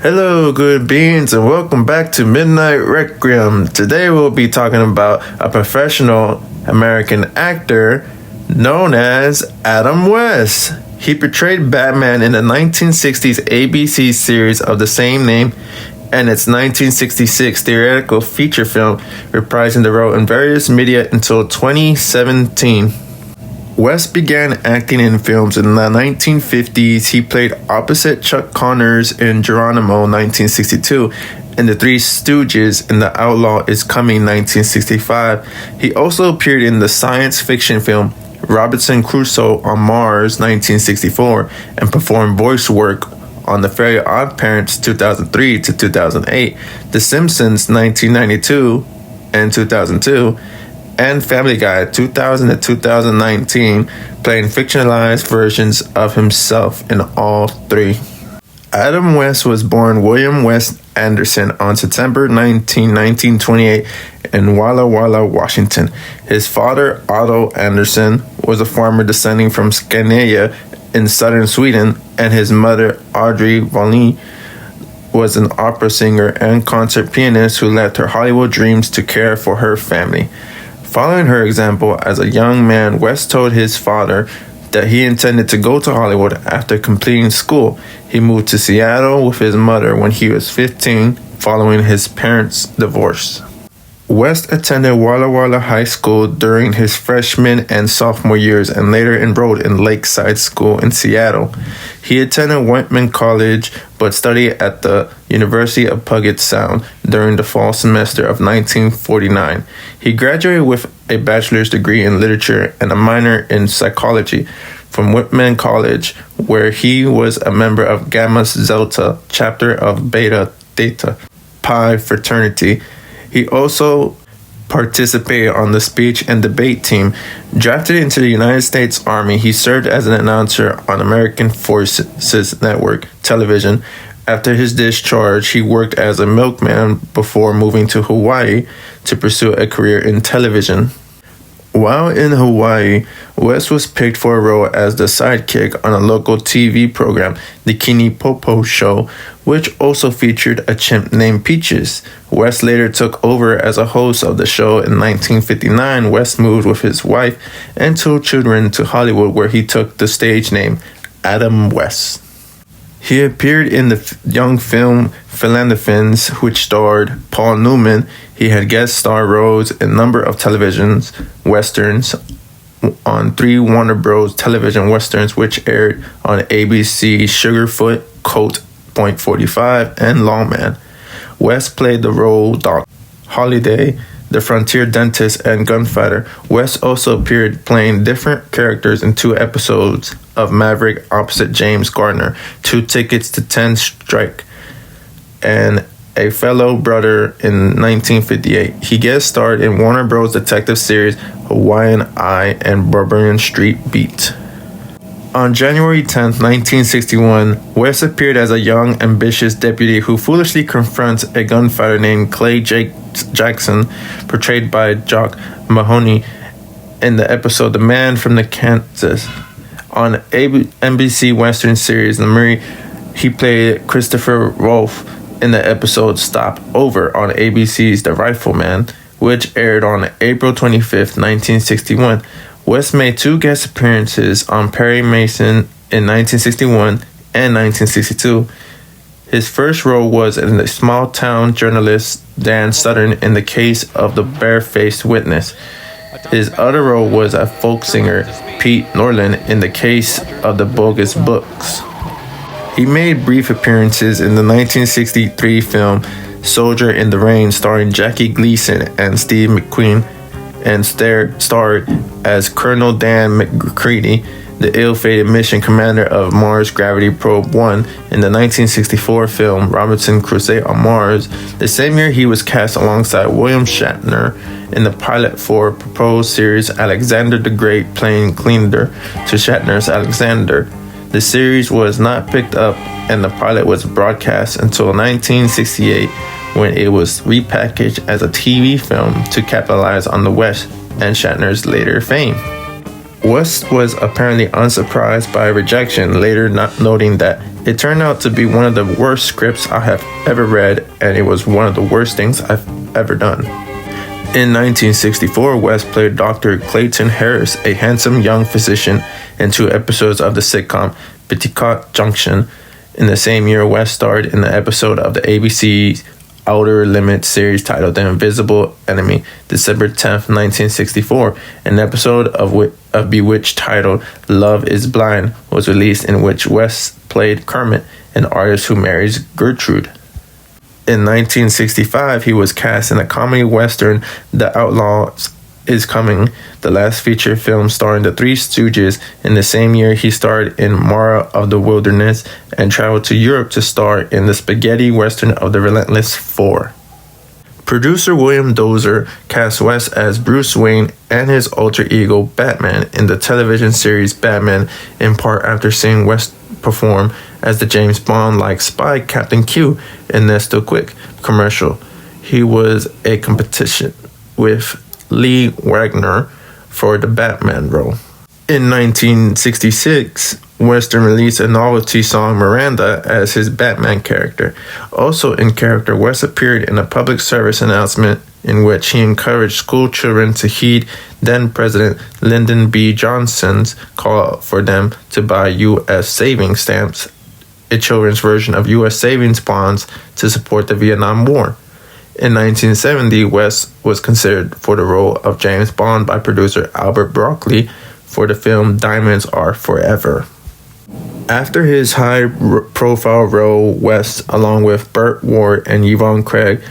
Hello, good beings, and welcome back to Midnight Requiem. Today we'll be talking about a professional American actor known as Adam West. He portrayed Batman in the 1960s ABC series of the same name and its 1966 theatrical feature film, reprising the role in various media until 2017. West began acting in films in the 1950s. He played opposite Chuck Connors in Geronimo 1962 and The Three Stooges in The Outlaw Is Coming 1965. He also appeared in the science fiction film Robinson Crusoe on Mars 1964 and performed voice work on The Very Odd Parents 2003 to 2008, The Simpsons 1992 and 2002, and Family Guy 2000 to 2019, playing fictionalized versions of himself in all three. Adam West was born William West Anderson on September 19, 1928 in Walla Walla, Washington. His father, Otto Anderson, was a farmer descending from Scandinavia in southern Sweden, and his mother, Audrey Wallin, was an opera singer and concert pianist who left her Hollywood dreams to care for her family. Following her example as a young man, West told his father that he intended to go to Hollywood after completing school. He moved to Seattle with his mother when he was 15, following his parents' divorce. West attended Walla Walla High School during his freshman and sophomore years and later enrolled in Lakeside School in Seattle. He attended Whitman College but studied at the University of Puget Sound during the fall semester of 1949. He graduated with a bachelor's degree in literature and a minor in psychology from Whitman College, where he was a member of Gamma Zelta chapter of Beta Theta Pi fraternity. He also participated on the speech and debate team. Drafted into the United States Army, he served as an announcer on American Forces Network television. After his discharge, he worked as a milkman before moving to Hawaii to pursue a career in television. While in Hawaii, West was picked for a role as the sidekick on a local TV program, The Kinipopo Show, which also featured a chimp named Peaches. West later took over as a host of the show. In 1959, West moved with his wife and two children to Hollywood, where he took the stage name Adam West. He appeared in the young film Philadelphians, which starred Paul Newman. He had guest star roles in a number of television westerns on three Warner Bros. Television westerns, which aired on ABC: Sugarfoot, Colt, Point 45, and Lawman. West played the role Doc Holliday, the frontier dentist and gunfighter. West also appeared playing different characters in two episodes of Maverick opposite James Gardner, 2 Tickets to 10 Strike, and A Fellow Brother in 1958. He guest starred in Warner Bros. Detective series Hawaiian Eye and Bourbon Street Beat. On January 10, 1961, West appeared as a young, ambitious deputy who foolishly confronts a gunfighter named Clay Jackson, portrayed by Jock Mahoney, in the episode The Man from the Kansas. On NBC Western series The Murray, he played Christopher Rolfe in the episode Stop Over on ABC's The Rifleman, which aired on April 25, 1961. West made 2 guest appearances on Perry Mason in 1961 and 1962. His first role was in the small-town journalist Dan Southern in the case of the barefaced witness. His other role was a folk singer, Pete Norland, in the case of the bogus books. He made brief appearances in the 1963 film Soldier in the Rain, starring Jackie Gleason and Steve McQueen, and starred as Colonel Dan McCready, the ill-fated mission commander of Mars Gravity Probe 1 in the 1964 film Robinson Crusoe on Mars. The same year, he was cast alongside William Shatner in the pilot for proposed series Alexander the Great, playing Cleander to Shatner's Alexander. The series was not picked up, and the pilot was broadcast until 1968, when it was repackaged as a TV film to capitalize on the West and Shatner's later fame. West was apparently unsurprised by rejection, later noting that it turned out to be one of the worst scripts I have ever read, and it was one of the worst things I've ever done. In 1964, West played Dr. Clayton Harris, a handsome young physician, in 2 episodes of the sitcom Petticoat Junction. In the same year, West starred in the episode of the ABC Outer Limits series titled The Invisible Enemy, December 10th, 1964. An episode of Bewitched titled Love is Blind was released, in which West played Kermit, an artist who marries Gertrude. In 1965, he was cast in the comedy western The Outlaws Is Coming, the last feature film starring the Three Stooges. In the same year, he starred in Mara of the Wilderness and traveled to Europe to star in the spaghetti western of The Relentless Four. Producer William Dozier cast West as Bruce Wayne and his alter ego Batman in the television series Batman, in part after seeing West perform as the James Bond-like spy Captain Q in Nesto Quick commercial. He was a competition with Lee Wagner for the Batman role. In 1966, Western released a novelty song Miranda as his Batman character. Also in character, West appeared in a public service announcement in which he encouraged school children to heed then President Lyndon B. Johnson's call for them to buy U.S. savings stamps, a children's version of U.S. savings bonds, to support the Vietnam War. In 1970, West was considered for the role of James Bond by producer Albert Broccoli for the film Diamonds Are Forever. After his high-profile role, West, along with Burt Ward and Yvonne Craig,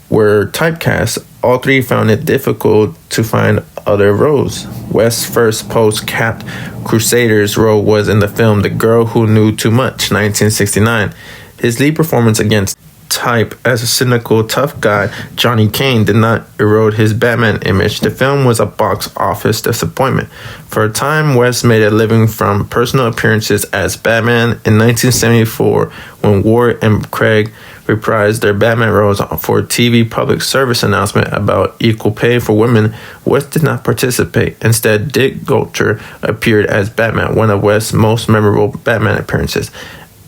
were typecast. All 3 found it difficult to find other roles. West's first post-Capped Crusaders role was in the film The Girl Who Knew Too Much, 1969. His lead performance against type as a cynical tough guy Johnny Kane did not erode his Batman image. The film was a box office disappointment. For a time, West made a living from personal appearances as Batman. In 1974, when Ward and Craig reprised their Batman roles for a TV public service announcement about equal pay for women, West did not participate. Instead, Dick Gulcher appeared as Batman, one of West's most memorable Batman appearances.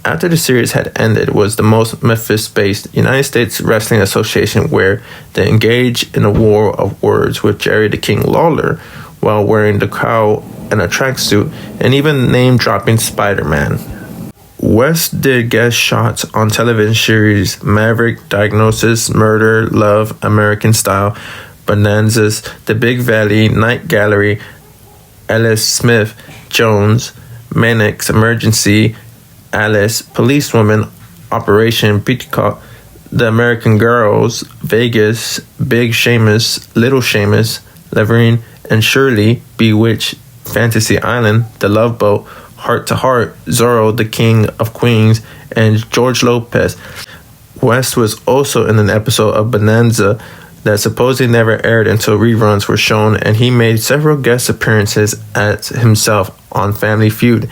After the series had ended, was the most Memphis-based United States Wrestling Association, where they engaged in a war of words with Jerry the King Lawler while wearing the cowl and a tracksuit, and even name-dropping Spider-Man. West did guest shots on television series Maverick, Diagnosis, Murder, Love, American Style, Bonanzas, The Big Valley, Night Gallery, Ellis Smith, Jones, Mannix, Emergency, Alice, Policewoman, Operation Petticoat, The American Girls, Vegas, Big Seamus, Little Seamus, Laverne and Shirley, Bewitched, Fantasy Island, The Love Boat, Heart to Heart, Zorro, the King of Queens, and George Lopez. West was also in an episode of Bonanza that supposedly never aired until reruns were shown, and he made several guest appearances as himself on Family Feud.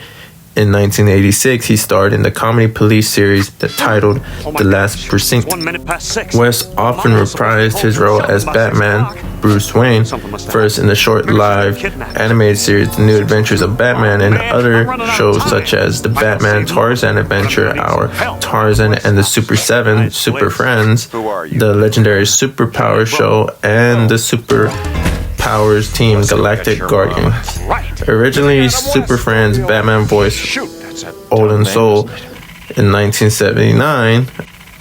In 1986, he starred in the comedy police series titled The Last Precinct. West often reprised his role as Batman, Bruce Wayne, first in the short-lived animated series The New Adventures of Batman, and other shows such as the Batman Tarzan Adventure Hour, Tarzan and the Super 7, Super Friends, the legendary Superpower Show, and the Super Powers Team Galactic Guardian. Originally Super Friends Batman voice Olin Soul. In 1979,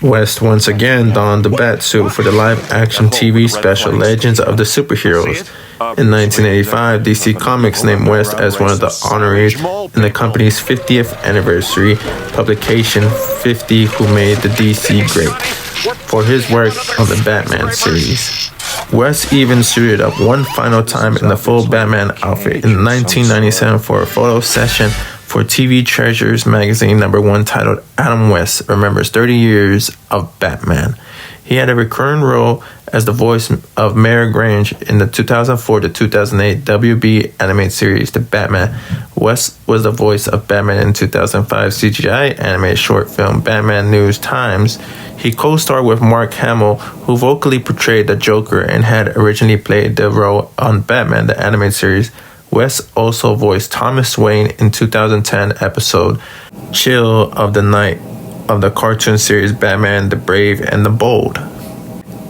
West once again donned the Batsuit for the live-action TV special Legends of the Superheroes. In 1985, DC Comics named West as one of the honorees in the company's 50th anniversary publication 50 Who Made the DC Great for his work on the Batman series. West even suited up one final time in the full Batman outfit in 1997 for a photo session for TV Treasures magazine #1 titled Adam West Remembers 30 Years of Batman. He had a recurring role as the voice of Mayor Grange in the 2004 to 2008 WB animated series The Batman. West was the voice of Batman in 2005 CGI animated short film Batman News Times. He co-starred with Mark Hamill, who vocally portrayed the Joker and had originally played the role on Batman, the animated series, West also voiced Thomas Wayne in 2010 episode Chill of the Night of the cartoon series Batman the Brave and the Bold.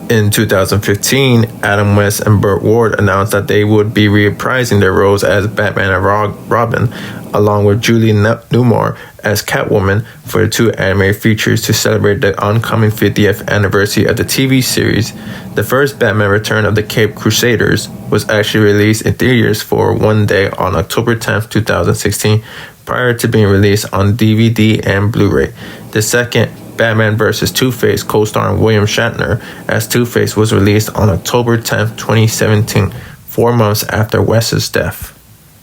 In 2015, Adam West and Burt Ward announced that they would be reprising their roles as Batman and Robin, along with Julie Newmar as Catwoman for the two animated features to celebrate the oncoming 50th anniversary of the TV series. The first Batman Return of the Caped Crusaders was actually released in theaters for one day on October 10th, 2016, prior to being released on DVD and Blu-ray. The second, Batman vs. Two-Face, co-starring William Shatner as Two-Face, was released on October 10th, 2017, 4 months after West's death.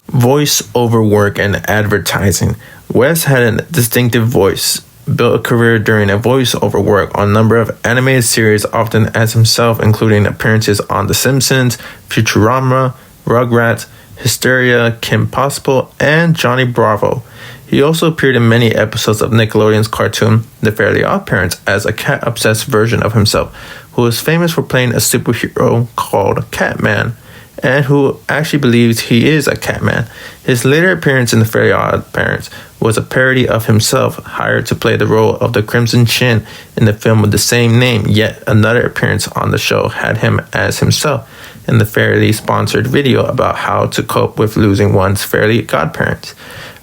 Voice-over work and advertising. West had a distinctive voice, built a career doing a voice-over work on a number of animated series, often as himself, including appearances on The Simpsons, Futurama, Rugrats, Hysteria, Kim Possible, and Johnny Bravo. He also appeared in many episodes of Nickelodeon's cartoon The Fairly OddParents as a cat-obsessed version of himself, who was famous for playing a superhero called Catman, and who actually believes he is a Catman. His later appearance in The Fairly OddParents was a parody of himself, hired to play the role of the Crimson Chin in the film with the same name, yet another appearance on the show had him as himself in the Fairly sponsored video about how to cope with losing one's Fairly godparents.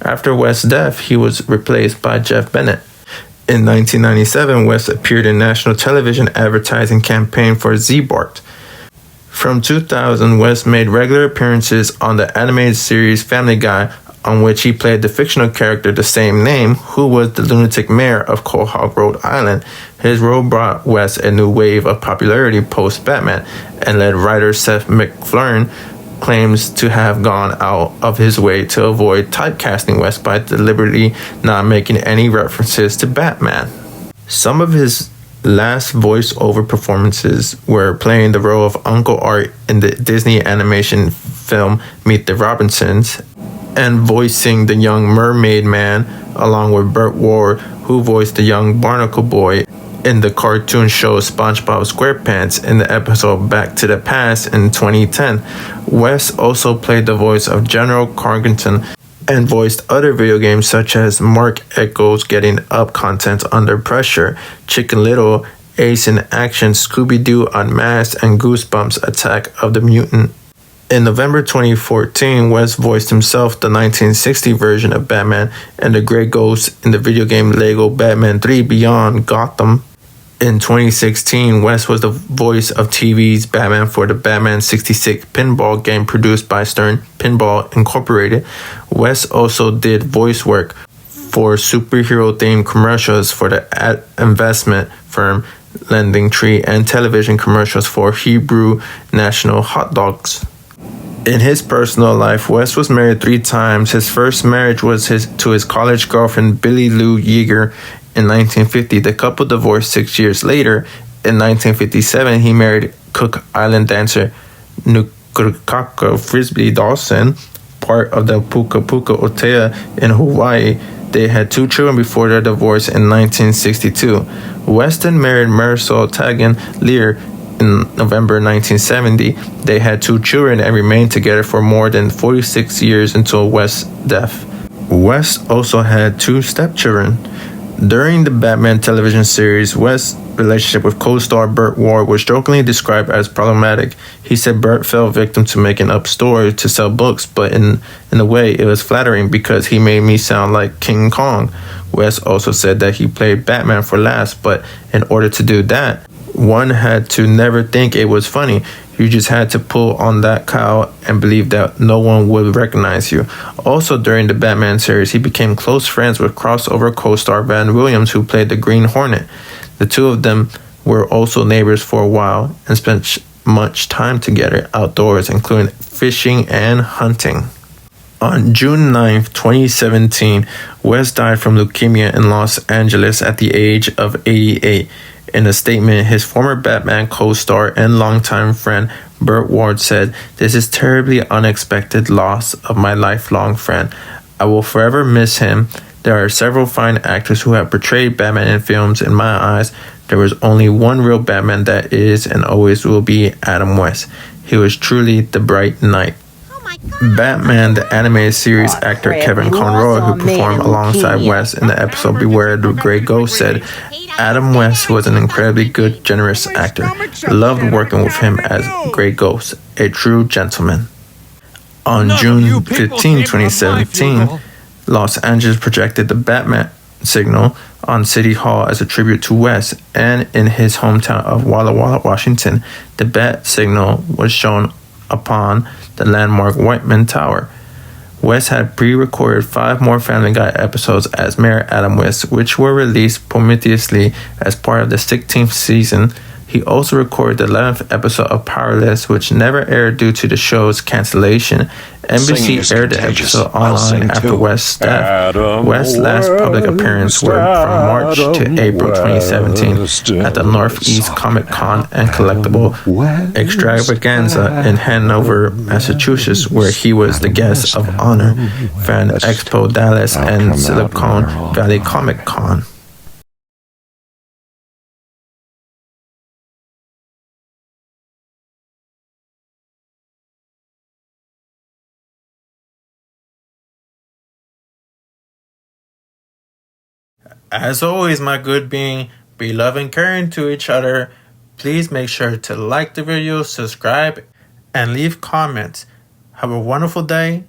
After West's death, he was replaced by Jeff Bennett. In 1997, West appeared in national television advertising campaign for Z-Bart. From 2000, West made regular appearances on the animated series Family Guy, on which he played the fictional character the same name, who was the lunatic mayor of Quahog, Rhode Island. His role brought West a new wave of popularity post-Batman, and led writer Seth MacFarlane claims to have gone out of his way to avoid typecasting West by deliberately not making any references to Batman. Some of his last voice-over performances were playing the role of Uncle Art in the Disney animation film Meet the Robinsons, and voicing the young Mermaid Man, along with Burt Ward, who voiced the young Barnacle Boy in the cartoon show SpongeBob SquarePants in the episode Back to the Past in 2010. West also played the voice of General Carrington and voiced other video games such as Mark Echo's Getting Up Content Under Pressure, Chicken Little, Ace in Action, Scooby-Doo Unmasked, and Goosebumps Attack of the Mutant. In November 2014, West voiced himself the 1960 version of Batman and the Grey Ghost in the video game Lego Batman 3 Beyond Gotham. In 2016, West was the voice of TV's Batman for the Batman 66 pinball game produced by Stern Pinball Incorporated. West also did voice work for superhero-themed commercials for the investment firm Lending Tree and television commercials for Hebrew National Hot Dogs. In his personal life, West was married 3 times. His first marriage was to his college girlfriend Billie Lou Yeager in 1950. The couple divorced 6 years later. In 1957, he married Cook Island dancer Nukaka Frisbee Dawson, part of the Puka Puka Otea in Hawaii. They had 2 children before their divorce in 1962. Weston married Marisol Tagan Lear in November 1970. They had 2 children and remained together for more than 46 years until West's death. West also had 2 stepchildren. During the Batman television series, West's relationship with co-star Burt Ward was jokingly described as problematic. He said Burt fell victim to making up stories to sell books, but in a way it was flattering because he made me sound like King Kong. West also said that he played Batman for laughs, but in order to do that, one had to never think it was funny. You just had to pull on that cow and believe that no one would recognize you. Also, during the Batman series, he became close friends with crossover co-star Van Williams, who played the Green Hornet. The two of them were also neighbors for a while and spent much time together outdoors, including fishing and hunting. On June 9, 2017, West died from leukemia in Los Angeles at the age of 88. In a statement, his former Batman co-star and longtime friend Burt Ward said, "This is terribly unexpected loss of my lifelong friend. I will forever miss him. There are several fine actors who have portrayed Batman in films. In my eyes, there was only one real Batman that is and always will be Adam West. He was truly the bright knight." Batman, the animated series actor Kevin Conroy, who performed alongside West in the episode Beware the Grey Ghost, said Adam West was an incredibly good, generous actor. Loved working with him as Grey Ghost, a true gentleman. On June 15, 2017, Los Angeles projected the Batman signal on City Hall as a tribute to West, and in his hometown of Walla Walla, Washington, the Bat signal was shown upon the landmark Whiteman Tower. West had pre-recorded 5 more Family Guy episodes as Mayor Adam West, which were released posthumously as part of the 16th season. He also recorded the 11th episode of Powerless, which never aired due to the show's cancellation. NBC aired the episode online after West's death. West's last public appearance were from March to April 2017 at the Northeast Comic Con and Collectible Extravaganza in Hanover, Massachusetts, where he was the guest of honor, Fan Expo Dallas, and Silicon Valley Comic Con. As always, my good being, be loving, caring to each other. Please make sure to like the video, subscribe, and leave comments. Have a wonderful day.